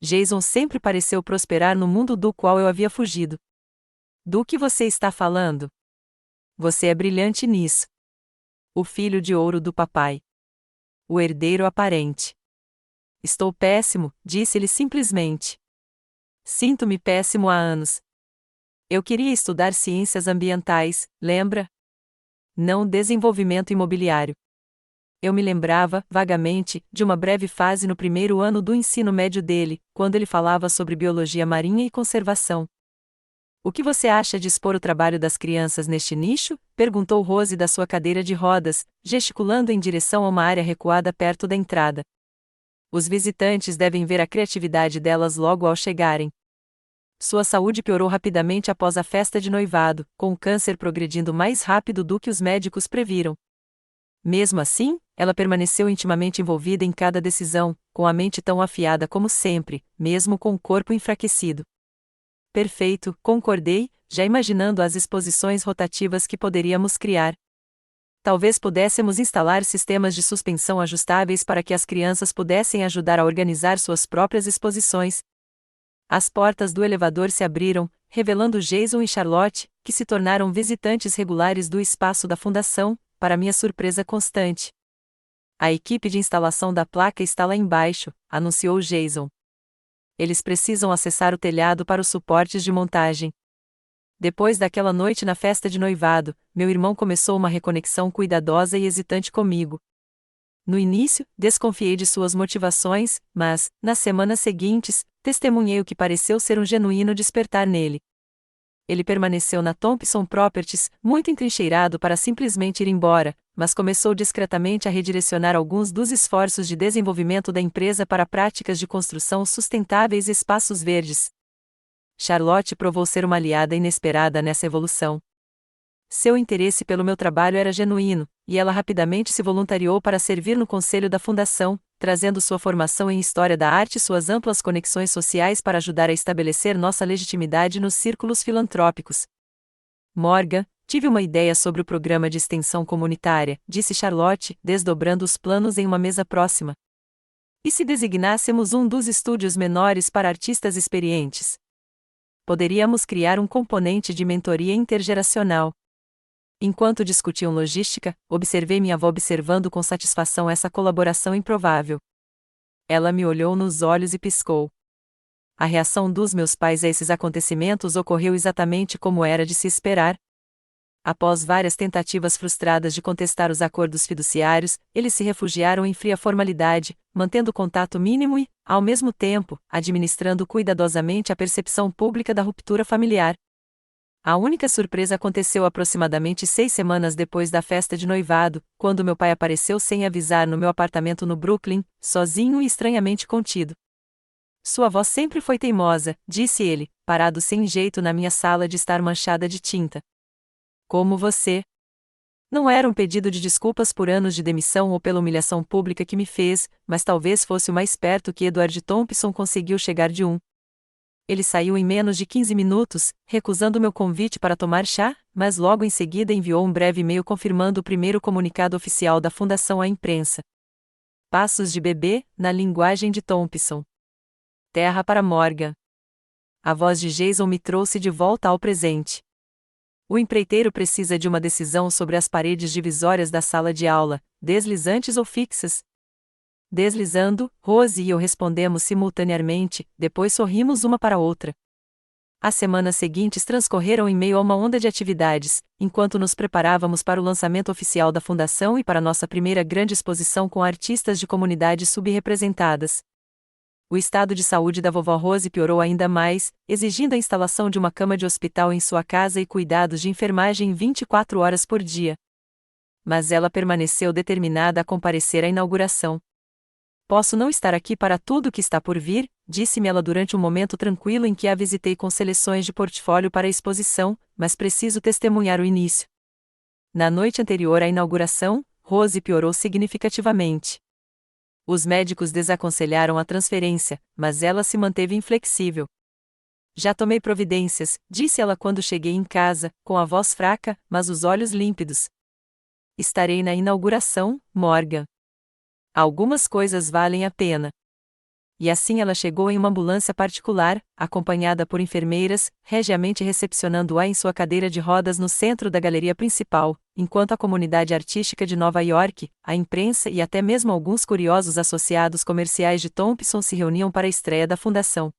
Jason sempre pareceu prosperar no mundo do qual eu havia fugido. Do que você está falando? Você é brilhante nisso. O filho de ouro do papai. O herdeiro aparente. Estou péssimo, disse-lhe simplesmente. Sinto-me péssimo há anos. Eu queria estudar ciências ambientais, lembra? Não desenvolvimento imobiliário. Eu me lembrava, vagamente, de uma breve fase no primeiro ano do ensino médio dele, quando ele falava sobre biologia marinha e conservação. O que você acha de expor o trabalho das crianças neste nicho? Perguntou Rose da sua cadeira de rodas, gesticulando em direção a uma área recuada perto da entrada. Os visitantes devem ver a criatividade delas logo ao chegarem. Sua saúde piorou rapidamente após a festa de noivado, com o câncer progredindo mais rápido do que os médicos previram. Mesmo assim, ela permaneceu intimamente envolvida em cada decisão, com a mente tão afiada como sempre, mesmo com o corpo enfraquecido. Perfeito, concordei, já imaginando as exposições rotativas que poderíamos criar. Talvez pudéssemos instalar sistemas de suspensão ajustáveis para que as crianças pudessem ajudar a organizar suas próprias exposições. As portas do elevador se abriram, revelando Jason e Charlotte, que se tornaram visitantes regulares do espaço da fundação, para minha surpresa constante. A equipe de instalação da placa está lá embaixo, anunciou Jason. Eles precisam acessar o telhado para os suportes de montagem. Depois daquela noite na festa de noivado, meu irmão começou uma reconexão cuidadosa e hesitante comigo. No início, desconfiei de suas motivações, mas, nas semanas seguintes, testemunhei o que pareceu ser um genuíno despertar nele. Ele permaneceu na Thompson Properties, muito entrincheirado para simplesmente ir embora, mas começou discretamente a redirecionar alguns dos esforços de desenvolvimento da empresa para práticas de construção sustentáveis e espaços verdes. Charlotte provou ser uma aliada inesperada nessa evolução. Seu interesse pelo meu trabalho era genuíno, e ela rapidamente se voluntariou para servir no conselho da fundação, trazendo sua formação em história da arte e suas amplas conexões sociais para ajudar a estabelecer nossa legitimidade nos círculos filantrópicos. Morgan, tive uma ideia sobre o programa de extensão comunitária, disse Charlotte, desdobrando os planos em uma mesa próxima. E se designássemos um dos estúdios menores para artistas experientes? Poderíamos criar um componente de mentoria intergeracional. Enquanto discutiam logística, observei minha avó observando com satisfação essa colaboração improvável. Ela me olhou nos olhos e piscou. A reação dos meus pais a esses acontecimentos ocorreu exatamente como era de se esperar. Após várias tentativas frustradas de contestar os acordos fiduciários, eles se refugiaram em fria formalidade, mantendo contato mínimo e, ao mesmo tempo, administrando cuidadosamente a percepção pública da ruptura familiar. A única surpresa aconteceu aproximadamente 6 semanas depois da festa de noivado, quando meu pai apareceu sem avisar no meu apartamento no Brooklyn, sozinho e estranhamente contido. Sua voz sempre foi teimosa, disse ele, parado sem jeito na minha sala de estar manchada de tinta. Como você? Não era um pedido de desculpas por anos de demissão ou pela humilhação pública que me fez, mas talvez fosse o mais perto que Edward Thompson conseguiu chegar de um. Ele saiu em menos de 15 minutos, recusando meu convite para tomar chá, mas logo em seguida enviou um breve e-mail confirmando o primeiro comunicado oficial da fundação à imprensa. Passos de bebê, na linguagem de Thompson. Terra para Morgan. A voz de Jason me trouxe de volta ao presente. O empreiteiro precisa de uma decisão sobre as paredes divisórias da sala de aula, deslizantes ou fixas. Deslizando, Rose e eu respondemos simultaneamente, depois sorrimos uma para a outra. As semanas seguintes transcorreram em meio a uma onda de atividades, enquanto nos preparávamos para o lançamento oficial da fundação e para nossa primeira grande exposição com artistas de comunidades subrepresentadas. O estado de saúde da vovó Rose piorou ainda mais, exigindo a instalação de uma cama de hospital em sua casa e cuidados de enfermagem 24 horas por dia. Mas ela permaneceu determinada a comparecer à inauguração. Posso não estar aqui para tudo o que está por vir, disse-me ela durante um momento tranquilo em que a visitei com seleções de portfólio para a exposição, mas preciso testemunhar o início. Na noite anterior à inauguração, Rose piorou significativamente. Os médicos desaconselharam a transferência, mas ela se manteve inflexível. Já tomei providências, disse ela quando cheguei em casa, com a voz fraca, mas os olhos límpidos. Estarei na inauguração, Morgan. Algumas coisas valem a pena. E assim ela chegou em uma ambulância particular, acompanhada por enfermeiras, regiamente recepcionando-a em sua cadeira de rodas no centro da galeria principal, enquanto a comunidade artística de Nova York, a imprensa e até mesmo alguns curiosos associados comerciais de Thompson se reuniam para a estreia da fundação.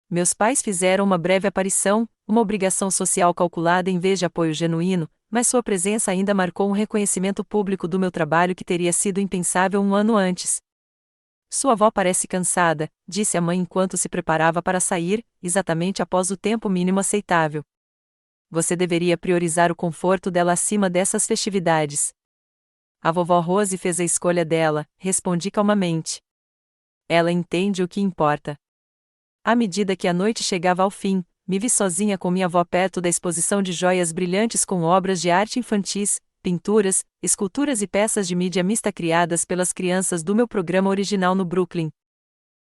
Meus pais fizeram uma breve aparição, uma obrigação social calculada em vez de apoio genuíno, mas sua presença ainda marcou um reconhecimento público do meu trabalho que teria sido impensável um ano antes. Sua avó parece cansada, disse a mãe enquanto se preparava para sair, exatamente após o tempo mínimo aceitável. Você deveria priorizar o conforto dela acima dessas festividades. A vovó Rose fez a escolha dela, respondi calmamente. Ela entende o que importa. À medida que a noite chegava ao fim, me vi sozinha com minha avó perto da exposição de joias brilhantes com obras de arte infantis, pinturas, esculturas e peças de mídia mista criadas pelas crianças do meu programa original no Brooklyn.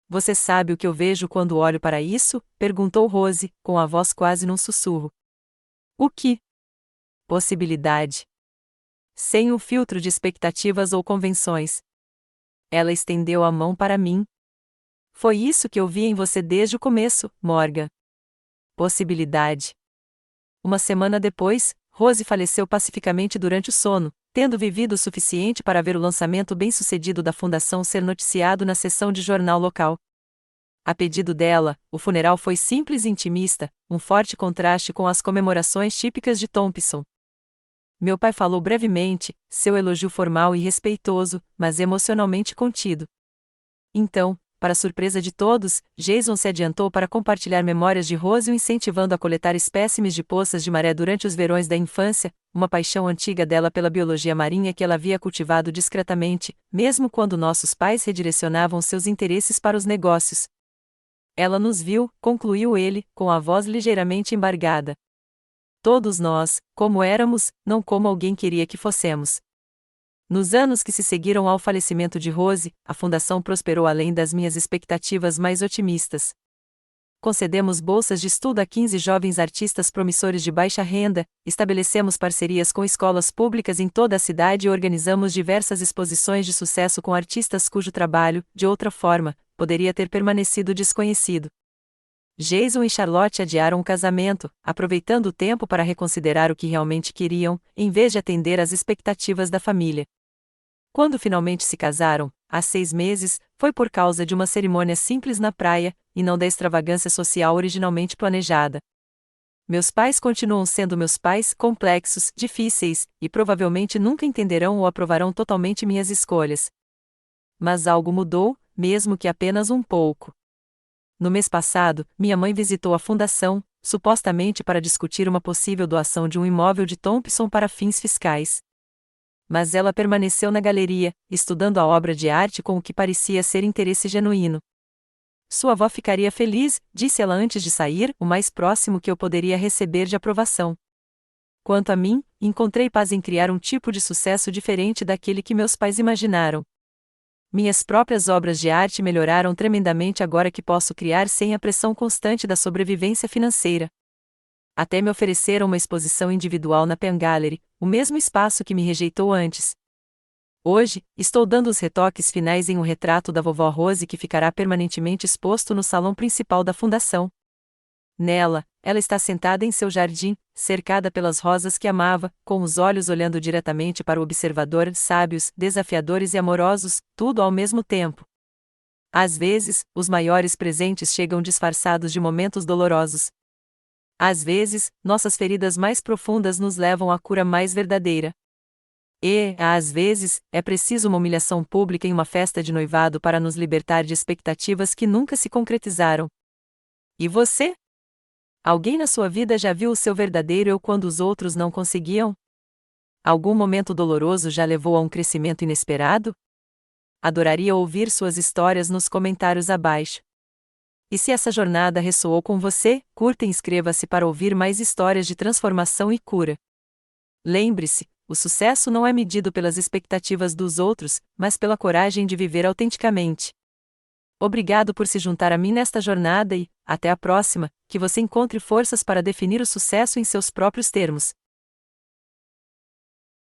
Você sabe o que eu vejo quando olho para isso? Perguntou Rose, com a voz quase num sussurro. O que? Possibilidade. sem o filtro de expectativas ou convenções. Ela estendeu a mão para mim. Foi isso que eu vi em você desde o começo, Morgan. Possibilidade. Uma semana depois, Rose faleceu pacificamente durante o sono, tendo vivido o suficiente para ver o lançamento bem-sucedido da fundação ser noticiado na seção de jornal local. A pedido dela, o funeral foi simples e intimista, um forte contraste com as comemorações típicas de Thompson. Meu pai falou brevemente, seu elogio formal e respeitoso, mas emocionalmente contido. Então, para surpresa de todos, Jason se adiantou para compartilhar memórias de Rose o incentivando a coletar espécimes de poças de maré durante os verões da infância, uma paixão antiga dela pela biologia marinha que ela havia cultivado discretamente, mesmo quando nossos pais redirecionavam seus interesses para os negócios. Ela nos viu, concluiu ele, com a voz ligeiramente embargada. Todos nós, como éramos, não como alguém queria que fossemos. Nos anos que se seguiram ao falecimento de Rose, a fundação prosperou além das minhas expectativas mais otimistas. Concedemos bolsas de estudo a 15 jovens artistas promissores de baixa renda, estabelecemos parcerias com escolas públicas em toda a cidade e organizamos diversas exposições de sucesso com artistas cujo trabalho, de outra forma, poderia ter permanecido desconhecido. Jason e Charlotte adiaram o casamento, aproveitando o tempo para reconsiderar o que realmente queriam, em vez de atender às expectativas da família. Quando finalmente se casaram, há 6 meses, foi por causa de uma cerimônia simples na praia, e não da extravagância social originalmente planejada. Meus pais continuam sendo meus pais, complexos, difíceis, e provavelmente nunca entenderão ou aprovarão totalmente minhas escolhas. Mas algo mudou, mesmo que apenas um pouco. No mês passado, minha mãe visitou a fundação, supostamente para discutir uma possível doação de um imóvel de Thompson para fins fiscais. Mas ela permaneceu na galeria, estudando a obra de arte com o que parecia ser interesse genuíno. Sua avó ficaria feliz, disse ela antes de sair, o mais próximo que eu poderia receber de aprovação. Quanto a mim, encontrei paz em criar um tipo de sucesso diferente daquele que meus pais imaginaram. Minhas próprias obras de arte melhoraram tremendamente agora que posso criar sem a pressão constante da sobrevivência financeira. Até me ofereceram uma exposição individual na Penn Gallery, o mesmo espaço que me rejeitou antes. Hoje, estou dando os retoques finais em um retrato da vovó Rose que ficará permanentemente exposto no salão principal da fundação. Nela, ela está sentada em seu jardim, cercada pelas rosas que amava, com os olhos olhando diretamente para o observador, sábios, desafiadores e amorosos, tudo ao mesmo tempo. Às vezes, os maiores presentes chegam disfarçados de momentos dolorosos. Às vezes, nossas feridas mais profundas nos levam à cura mais verdadeira. E, às vezes, é preciso uma humilhação pública em uma festa de noivado para nos libertar de expectativas que nunca se concretizaram. E você? Alguém na sua vida já viu o seu verdadeiro eu quando os outros não conseguiam? Algum momento doloroso já levou a um crescimento inesperado? Adoraria ouvir suas histórias nos comentários abaixo. E se essa jornada ressoou com você, curta e inscreva-se para ouvir mais histórias de transformação e cura. Lembre-se, o sucesso não é medido pelas expectativas dos outros, mas pela coragem de viver autenticamente. Obrigado por se juntar a mim nesta jornada e, até a próxima, que você encontre forças para definir o sucesso em seus próprios termos.